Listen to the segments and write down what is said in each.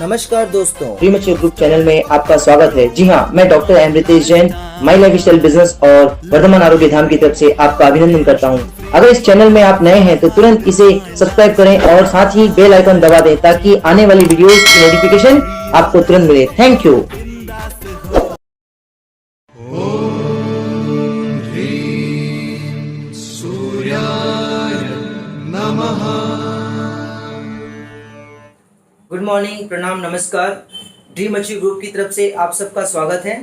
नमस्कार दोस्तों, premature group channel में आपका स्वागत है। जी हाँ, मैं doctor Amritesh Jain my life style business और वर्धमान आरोग्य धाम की तरफ से आपका अभिनंदन करता हूँ। अगर इस चैनल में आप नए हैं तो तुरंत इसे सब्सक्राइब करें और साथ ही बेल आइकन दबा दें ताकि आने वाली वीडियोस की नोटिफिकेशन आपको तुरंत मिले। Thank you. गुड मॉर्निंग, प्रणाम, नमस्कार। ड्रीम अचीव ग्रुप की तरफ से आप सबका स्वागत है।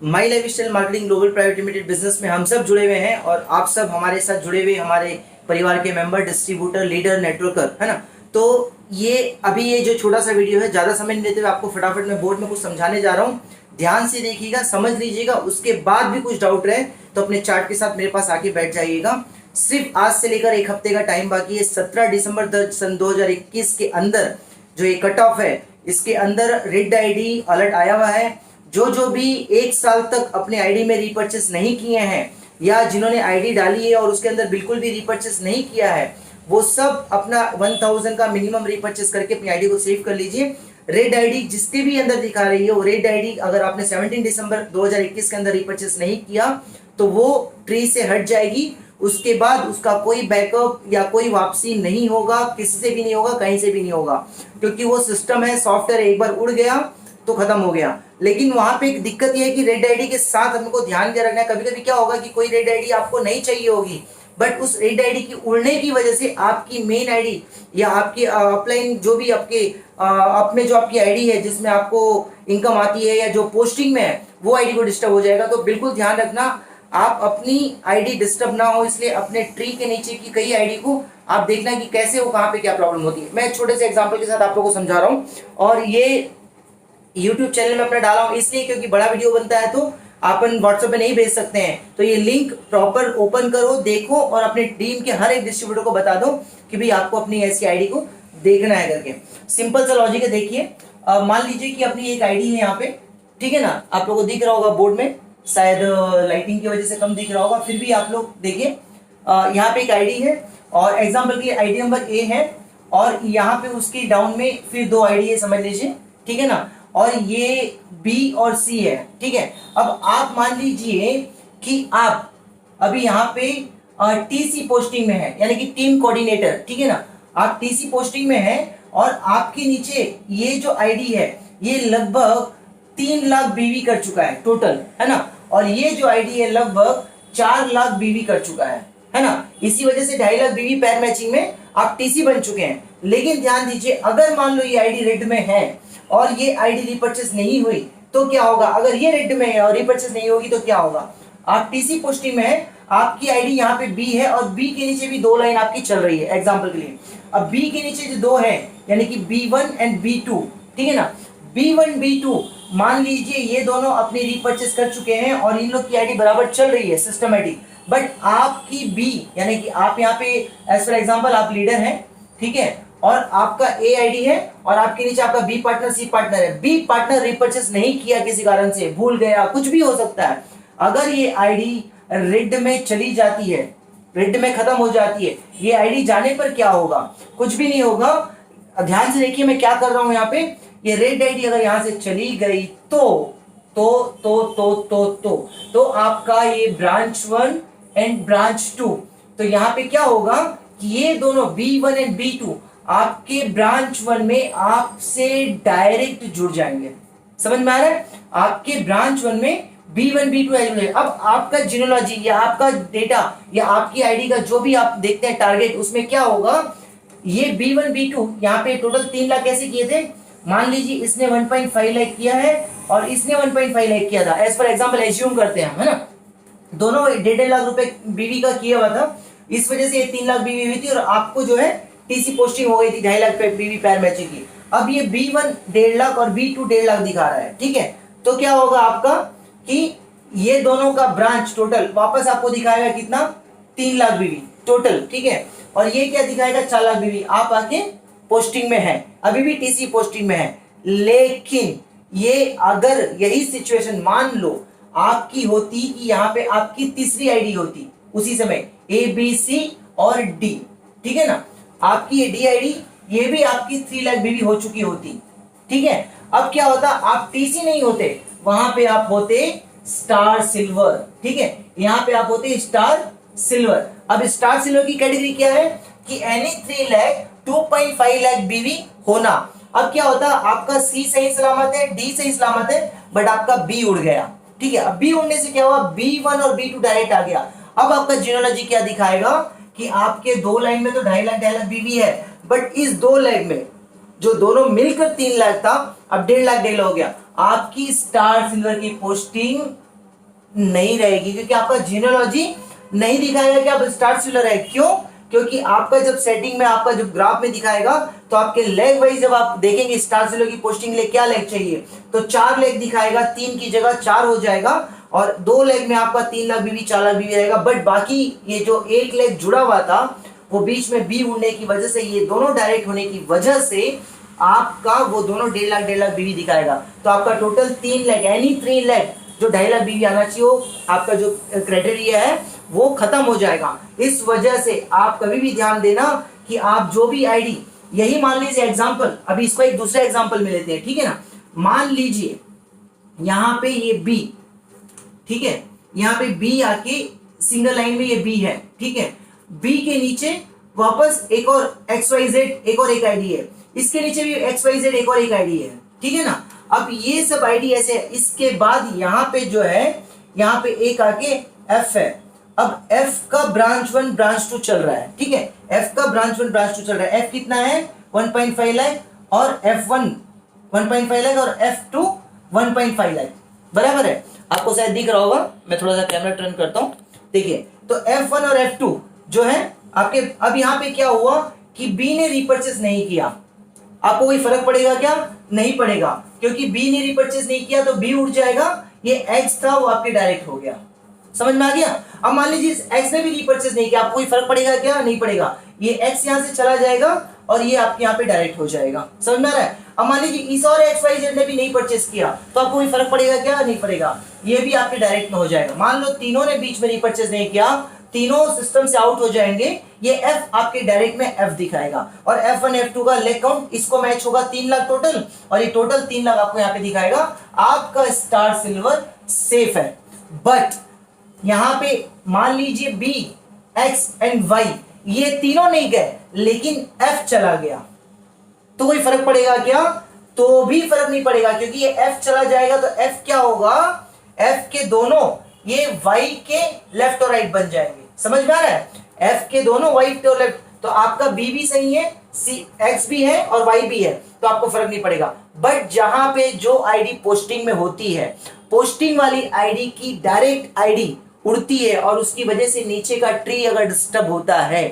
My life style marketing global private limited business में हम सब जुड़े हुए हैं और आप सब हमारे साथ जुड़े हुए हमारे परिवार के मेंबर, डिस्ट्रीब्यूटर, लीडर, नेटवर्कर, है ना। तो ये जो छोटा सा वीडियो है, ज़्यादा समय नहीं लेते हुए आपको फटाफट मैं बोर्ड में कुछ समझाने जा रहा हूँ। ध्यान से देखिएगा, समझ लीजिएगा। उसके बाद भी कुछ डाउट रहे तो अपने चार्ट के साथ मेरे पास आके बैठ जाइएगा। सिर्फ आज से लेकर एक हफ्ते का टाइम बाकी है। 17 दिसंबर सन 2021 के अंदर जो ये कट ऑफ है, इसके अंदर रेड आईडी अलर्ट आया हुआ है। जो भी एक साल तक अपने आईडी में रीपर्चेस नहीं किए हैं या जिन्होंने आईडी डाली है और उसके अंदर बिल्कुल भी रीपर्चेस नहीं किया है, वो सब अपना 1000 का मिनिमम रीपर्चेस करके अपनी आईडी को सेव कर लीजिए। रेड आईडी जिसके भी अंदर दिखा रही है, वो रेड आईडी अगर आपने 17 दिसंबर 2021 के अंदर रीपर्चेस नहीं किया तो वो ट्री से हट जाएगी। उसके बाद उसका कोई बैकअप या कोई वापसी नहीं होगा, किसी से भी नहीं होगा, कहीं से भी नहीं होगा, क्योंकि वो सिस्टम है, सॉफ्टवेयर एक बार उड़ गया तो खत्म हो गया। लेकिन वहां पे एक दिक्कत ये है कि रेड आईडी के साथ हमको ध्यान क्या रखना है। कभी कभी क्या होगा कि कोई रेड आईडी आपको नहीं चाहिए होगी, बट उस रेड आईडी की उड़ने की वजह से आपकी मेन आईडी या आपकी अपलाइन जो भी आपके अपने जो आपकी आईडी है जिसमें आपको इनकम आती है या जो पोस्टिंग में है, वो आईडी को डिस्टर्ब हो जाएगा। तो बिल्कुल ध्यान रखना, आप अपनी आईडी डिस्टर्ब ना हो, इसलिए अपने ट्री के नीचे की कई आईडी को आप देखना कि कैसे हो, कहाँ पे क्या प्रॉब्लम होती है। मैं एक छोटे से एग्जांपल के साथ आप लोगों को समझा रहा हूँ। और ये YouTube चैनल में अपना डाला हूँ इसलिए क्योंकि बड़ा वीडियो बनता है तो अपन व्हाट्सएप पे नहीं भेज सकते हैं। तो ये लिंक प्रॉपर ओपन करो, देखो और अपने टीम के हर एक डिस्ट्रीब्यूटर को बता दो कि भाई आपको अपनी ऐसी आईडी को देखना है करके। सिंपल सा लॉजिक है, देखिए। मान लीजिए कि अपनी एक आईडी है यहाँ पे, ठीक है ना। आप लोगों को दिख रहा होगा बोर्ड में, शायद लाइटिंग की वजह से कम दिख रहा होगा, फिर भी आप लोग देखिए। यहाँ पे एक आईडी है और एग्जांपल की आईडी नंबर ए है और यहाँ पे उसकी डाउन में फिर दो आईडी है, समझ लीजिए, ठीक है ना। और ये बी और सी है, ठीक है। अब आप मान लीजिए कि आप अभी यहाँ पे टीसी पोस्टिंग में है, यानी कि टीम कोऑर्डिनेटर, ठीक है ना। आप टीसी पोस्टिंग में है और आपके नीचे ये जो आईडी है ये लगभग 3 लाख बीवी कर चुका है टोटल, है ना। और ये जो आईडी है लगभग 4 लाख बीवी कर चुका है ना। इसी वजह से 2.5 लाख बीवी पैर मैचिंग में आप टीसी बन चुके हैं। लेकिन ध्यान दीजिए, अगर मान लो ये आईडी रेड में है और ये आईडी रिपर्चेस नहीं हुई तो क्या होगा। अगर ये रेड में है और रिपर्चेस नहीं होगी तो क्या होगा। आप टीसी पोस्टिंग में है, आपकी आईडी यहाँ पे बी है और बी के नीचे भी 2 लाइन आपकी चल रही है एग्जाम्पल के लिए। अब बी के नीचे जो 2 है यानी कि B1 एंड B2, ठीक है ना। B1 B2 मान लीजिए ये दोनों अपनी रीपर्चेस कर चुके हैं और इन लोग की आईडी बराबर चल रही है सिस्टमेटिक, बट आपकी बी यानी कि आप यहाँ पे एज फॉर एग्जांपल आप लीडर हैं, ठीक है, और आपका ए आईडी है और आपके नीचे आपका बी पार्टनर, सी पार्टनर है। बी पार्टनर रिपर्चेस नहीं किया किसी कारण से, भूल गया, कुछ भी हो सकता है। अगर ये आईडी रेड में चली जाती है, रेड में खत्म हो जाती है, ये आईडी जाने पर क्या होगा, कुछ भी नहीं होगा। ध्यान से देखिए मैं क्या कर रहा हूं यहाँ पे। ये रेड आईडी अगर यहां से चली गई तो आपका ये ब्रांच 1 एंड ब्रांच 2, तो यहाँ पे क्या होगा कि ये दोनों B1 एंड B2 आपके ब्रांच 1 में आपसे डायरेक्ट जुड़ जाएंगे। समझ में आ रहा है। आपके ब्रांच 1 में B1 B2 जुड़े। अब आपका जीनोलॉजी या आपका डेटा या आपकी आईडी का जो भी आप देखते हैं टारगेट, उसमें क्या होगा, ये B1 B2 यहाँ पे टोटल 3 लाख कैसे किए थे। मान लीजिए इसने 1.5 लाख किया है और इसने 1.5 लाख किया था, एज पर एग्जांपल एज्यूम करते हैं, है ना। दोनों 1.5 लाख रुपए बीवी का किया हुआ था, इस वजह से ये 3 लाख बीवी हुई थी और आपको जो है टीसी पोस्टिंग हो गई थी 2.5 लाख बीवी पैर मैचिंग की। अब ये B1 1.5 लाख और B2 1.5 लाख दिखा रहा है, ठीक है। तो क्या होगा आपका कि ये दोनों का ब्रांच टोटल वापस आपको दिखाएगा कितना, 3 लाख बीवी टोटल, ठीक है। और ये क्या दिखाएगा, 4 लाख बीवी। आप आके पोस्टिंग में है, अभी भी टीसी पोस्टिंग में है। लेकिन ये अगर यही सिचुएशन मान लो आपकी होती कि यहाँ पे आपकी तीसरी आईडी होती उसी समय ABC और D, ठीक है ना। आपकी ये D आईडी ये भी आपकी 3 लाख बीवी हो चुकी होती, ठीक है। अब क्या होता, आप टीसी नहीं होते, वहां पे आप होते स्टार सिल्वर, ठीक है, यहां पे आप होते स्टार सिल्वर। अब स्टार सिल्वर की कैटेगरी क्या है कि एनी 3 लाख 2.5 लाख बीवी होना। अब क्या होता, आपका सी सही सलामत है, डी सही सलामत है, बट आपका बी उड़ गया, ठीक है। अब बी उड़ने से क्या हुआ, B1 और B2 डायरेक्ट आ गया। अब आपका जीनोलॉजी क्या दिखाएगा कि आपके 2 लाख में तो 2.5 लाख बीवी है, बट इस 2 लाख में जो दोनों मिलकर 3 लाख था, अब 1.5 लाख हो गया। आपकी स्टार सिल्वर की पोस्टिंग नहीं रहेगी, क्योंकि आपका जीनोलॉजी नहीं दिखाएगा कि आप स्टार सिल्वर है। क्यों? क्योंकि आपका जब सेटिंग में, आपका जब ग्राफ में दिखाएगा, तो आपके लेग वाइज जब आप देखेंगे स्टार सिल्वर की पोस्टिंग के लिए क्या लेग चाहिए, तो 4 लेग दिखाएगा, 3 की जगह 4 हो जाएगा, और 2 लेग में आपका 3 लाख बीवी 4 लाख बीवी रहेगा। बट बाकी ये जो 1 लेग जुड़ा हुआ था, वो बीच में बी उड़ने की वजह से, ये दोनों डायरेक्ट होने की वजह से आपका वो दोनों 1.5 लाख बीवी दिखाएगा। तो आपका टोटल 3 लाख, यानी 3 लाख जो 2.5 लाख बीवी आना चाहिए, वो आपका जो क्राइटेरिया है वो खत्म हो जाएगा। इस वजह से आप कभी भी ध्यान देना कि आप जो भी आईडी, यही मान लीजिए एग्जांपल, अभी इसको एक दूसरा एग्जांपल में लेते हैं, ठीक है ना। मान लीजिए यहां पे ये बी, ठीक है, यहां पे बी आके सिंगल लाइन में ये बी है, ठीक है। बी के नीचे वापस एक और XYZ एक और एक आईडी है, इसके नीचे भी XYZ एक और एक आईडी है, ठीक है ना। अब ये सब आईडी ऐसे है। इसके बाद यहाँ पे जो है, यहाँ पे एक आके F है। अब F का ब्रांच 1 ब्रांच 2 चल रहा है, ठीक है, F का ब्रांच 1 ब्रांच 2 चल रहा है। F कितना है 1.5 लाख, और F1 1.5 लाख, और F2 1.5 लाख, बराबर है। आपको शायद दिख रहा होगा, मैं थोड़ा सा कैमरा टर्न करता हूं, देखिए। तो F1 और F2 जो है आपके, अब यहाँ पे क्या हुआ कि B ने रिपर्चेस नहीं किया, आपको कोई फर्क पड़ेगा क्या? नहीं पड़ेगा, क्योंकि बी ने रिपर्चेस नहीं किया तो बी उड़ जाएगा, ये एक्स था वो आपके डायरेक्ट हो गया। समझ में आ गया? अब मान लीजिए एक्स ने भी रिपर्चेस नहीं किया, आपको कोई फर्क पड़ेगा क्या? नहीं पड़ेगा, ये एक्स यहां से चला जाएगा और ये आपके यहाँ पे डायरेक्ट हो जाएगा। समझ में आ रहा है? अब मान लीजिए इस और एक्स वाई जेड ने भी नहीं परचेस किया, तो आपको कोई फर्क पड़ेगा क्या? नहीं पड़ेगा, ये भी आपके डायरेक्ट में हो जाएगा। मान लो तीनों ने बीच में रिपर्चेस नहीं किया, तीनों सिस्टम से आउट हो जाएंगे, ये एफ आपके डायरेक्ट में एफ दिखाएगा, और F1 F2 का लेग काउंट इसको मैच होगा 3 लाख टोटल, और ये टोटल 3 लाख आपको यहाँ पे दिखाएगा। आपका स्टार सिल्वर सेफ है। बट यहाँ पे मान लीजिए B, X एंड Y ये तीनों नहीं गए, लेकिन F चला गया, तो कोई फर्क पड़ेगा क्या? तो भी फर्क नहीं पड़ेगा, क्योंकि ये F चला जाएगा तो F क्या होगा, F के दोनों ये Y के लेफ्ट और राइट बन जाएंगे। समझ में आ रहा है? F के दोनों Y और लेफ्ट, तो आपका B भी सही है, X भी है और Y भी है, तो आपको फर्क नहीं पड़ेगा। बट जहां पे जो आईडी पोस्टिंग में होती है, पोस्टिंग वाली आईडी की डायरेक्ट आईडी उड़ती है, और उसकी वजह से नीचे का ट्री अगर डिस्टर्ब होता है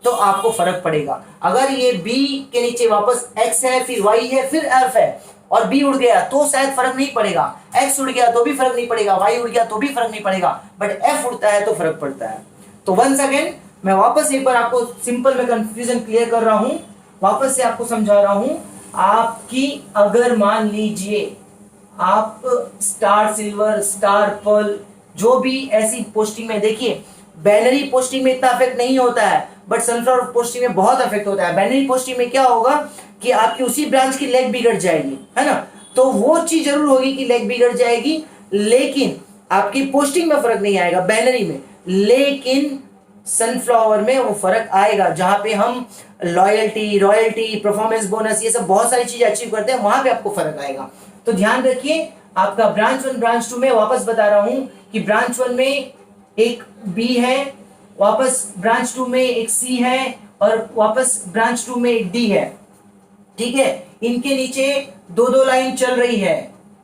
तो आपको फर्क पड़ेगा। अगर ये B के नीचे वापस X है, फिर Y है, फिर F है, और B उड़ गया तो शायद फर्क नहीं पड़ेगा, X उड़ गया तो भी फर्क नहीं पड़ेगा, Y उड़ गया तो भी फर्क नहीं पड़ेगा, बट F उड़ता है तो फर्क पड़ता है। तो वंस अगेन मैं वापस एक बार आपको सिंपल में कंफ्यूजन क्लियर कर रहा हूं, वापस से आपको समझा रहा हूं। आपकी अगर मान लीजिए आप स्टार सिल्वर, स्टार पर्ल, जो भी ऐसी पोस्टिंग में, देखिए बैनरी पोस्टिंग में इतना अफेक्ट नहीं होता है, बट सनफ्लावर पोस्टिंग में बहुत अफेक्ट होता है। बैनरी पोस्टिंग में क्या होगा कि आपकी उसी ब्रांच की लेग बिगड़ जाएगी, है ना, तो वो चीज जरूर होगी कि लेग बिगड़ जाएगी, लेकिन आपकी पोस्टिंग में फर्क नहीं आएगा बैनरी में, लेकिन सनफ्लावर में वो फर्क आएगा, जहां पे हम लॉयल्टी, रॉयल्टी, परफॉर्मेंस बोनस, ये सब बहुत सारी चीजें अचीव करते हैं, वहां पे आपको फर्क आएगा। तो ध्यान रखिए, आपका ब्रांच 1 ब्रांच 2 में वापस बता रहा हूं कि ब्रांच 1 में एक B है, वापस ब्रांच 2 में एक C है, और वापस ब्रांच 2 में एक D है, ठीक है। इनके नीचे 2-2 लाइन चल रही है,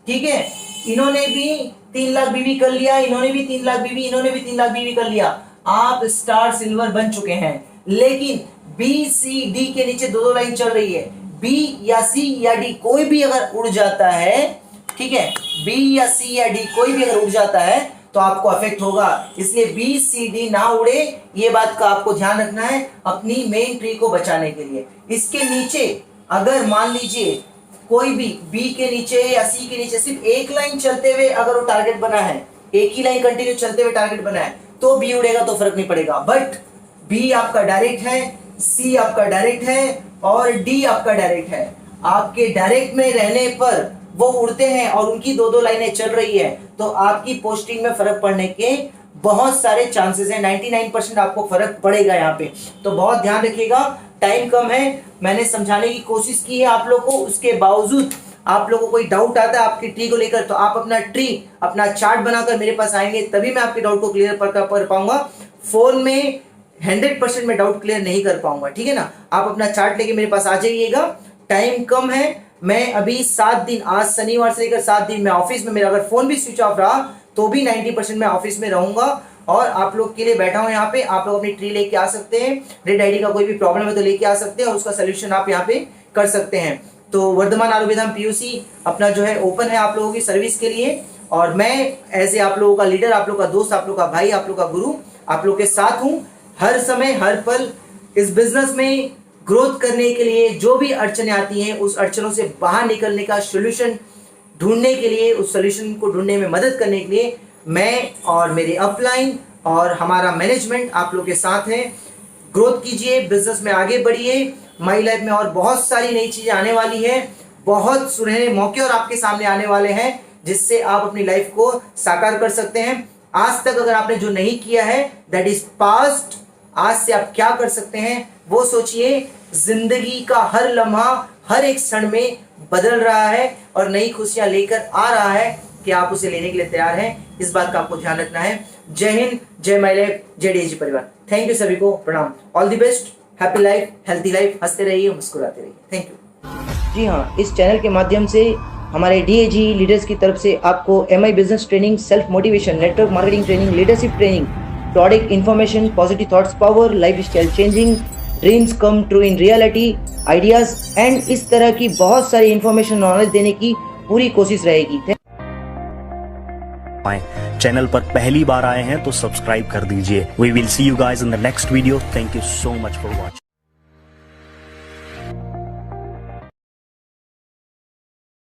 ठीक है। इन्होंने भी 3 लाख बीवी कर लिया, इन्होंने भी 3 लाख बीवी, इन्होंने भी 3 लाख बीवी कर लिया, आप स्टार सिल्वर बन चुके हैं। लेकिन B, C, D के नीचे 2-2 लाइन चल रही है, B या C या D कोई भी अगर उड़ जाता है, ठीक है, B या C या D कोई भी अगर उड़ जाता है तो आपको अफेक्ट होगा। इसलिए B, C, D ना उड़े, ये बात का आपको ध्यान रखना है अपनी मेन ट्री को बचाने के लिए। इसके नीचे अगर मान लीजिए कोई भी B के नीचे या C के नीचे सिर्फ एक लाइन चलते हुए अगर वो टारगेट बना है, एक ही लाइन कंटिन्यू चलते हुए टारगेट बना है, तो B उड़ेगा तो फर्क नहीं पड़ेगा। बट B आपका डायरेक्ट है, C आपका डायरेक्ट है, और D आपका डायरेक्ट है। आपके डायरेक्ट में रहने पर वो उड़ते हैं और उनकी 2-2 लाइनें चल रही है, तो आपकी पोस्टिंग में फर्क पड़ने के बहुत सारे चांसेस हैं। 99% आपको फर्क पड़ेगा यहाँ पे, तो बहुत ध्यान रखिएगा। टाइम कम है, मैंने समझाने की कोशिश की है आप लोग को, उसके बावजूद आप लोगों को कोई डाउट आता है आपकी ट्री को लेकर, तो आप अपना चार्ट बनाकर मेरे पास आएंगे, तभी मैं आपके डाउट को क्लियर कर पाऊंगा। फोन में 100% में डाउट क्लियर नहीं कर पाऊंगा, ठीक है ना। आप अपना चार्ट लेके मेरे पास आ जाइएगा। टाइम कम है, मैं अभी 7 दिन, आज शनिवार से लेकर 7 दिन मैं ऑफिस में, मेरा अगर फोन भी स्विच ऑफ रहा तो भी 90% मैं ऑफिस में रहूंगा और आप लोग के लिए बैठा हूं यहाँ पे। आप लोग अपनी ट्री लेके आ सकते हैं, रेड आईडी का कोई भी प्रॉब्लम है तो लेके आ सकते हैं और उसका सोल्यूशन आप यहाँ पे कर सकते हैं। तो वर्धमान आरोग्यधाम पीयूसी अपना जो है ओपन है आप लोगों की सर्विस के लिए, और मैं एज ए आप लोगों का लीडर, आप लोग का दोस्त, आप लोग का भाई, आप लोग का गुरु, आप लोग के साथ हूँ हर समय हर पल। इस बिजनेस में ग्रोथ करने के लिए जो भी अड़चनें आती हैं, उस अड़चनों से बाहर निकलने का सोल्यूशन ढूंढने के लिए, उस सोल्यूशन को ढूंढने में मदद करने के लिए मैं और मेरे अपलाइन और हमारा मैनेजमेंट आप लोग के साथ है। ग्रोथ कीजिए, बिजनेस में आगे बढ़िए। माई लाइफ में और बहुत सारी नई चीजें आने वाली है, बहुत सुनहरे मौके और आपके सामने आने वाले हैं, जिससे आप अपनी लाइफ को साकार कर सकते हैं। आज तक अगर आपने जो नहीं किया है, दैट इज पास्ट। आज से आप क्या कर सकते हैं वो सोचिए। जिंदगी का हर लम्हा, हर एक क्षण में बदल रहा है और नई खुशियां लेकर आ रहा है कि आप उसे लेने के लिए तैयार हैं। इस बात का आपको ध्यान रखना है। जय हिंद, जय माई लाइफ, जय डीएजी परिवार। थैंक यू सभी को, प्रणाम। All the best, happy life, healthy life, हंसते रहिए, मुस्कुराते रहिए। Thank you. जी हाँ, इस चैनल के माध्यम से हमारे डीएजी लीडर्स की तरफ से आपको MI business training, self motivation, network marketing training, leadership training, product information, positive thoughts power, life style changing, dreams come true in reality, ideas and इस तरह की बहुत सारी इन्फॉर्मेशन, नॉलेज देने की पूरी कोशिश रहेगी। चैनल पर पहली बार आए हैं तो सब्सक्राइब कर दीजिए। We will see you guys in the next video. Thank you so much for watching.